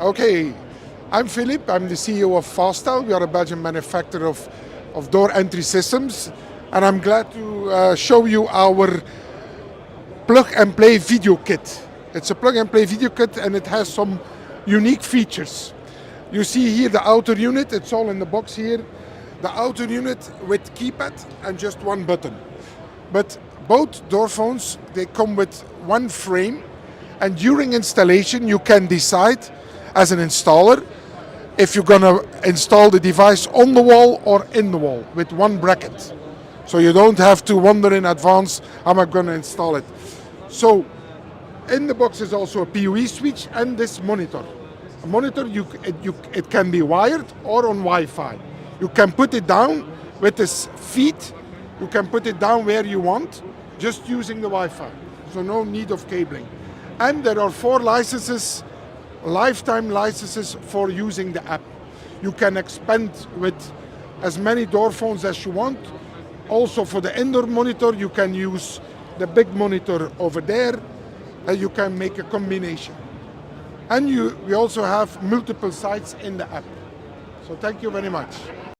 Okay, I'm Philip. I'm the CEO of Fasttel. We are a Belgian manufacturer of door entry systems. And I'm glad to show you our plug and play video kit. It's a plug and play video kit and it has some unique features. You see here the outer unit, it's all in the box here. The outer unit with keypad and just one button. But both door phones, they come with one frame, and during installation you can decide as an installer if you're gonna install the device on the wall or in the wall with one bracket. So you don't have to wonder in advance how am I gonna install it. So in the box is also a PoE switch and this monitor. A monitor, it can be wired or on Wi-Fi. You can put it down with its feet. You can put it down where you want, just using the Wi-Fi. So no need of cabling. And there are 4 licenses, lifetime licenses for using the app. You can expand with as many door phones as you want. Also for the indoor monitor, you can use the big monitor over there, and you can make a combination. And we also have multiple sites in the app. So thank you very much.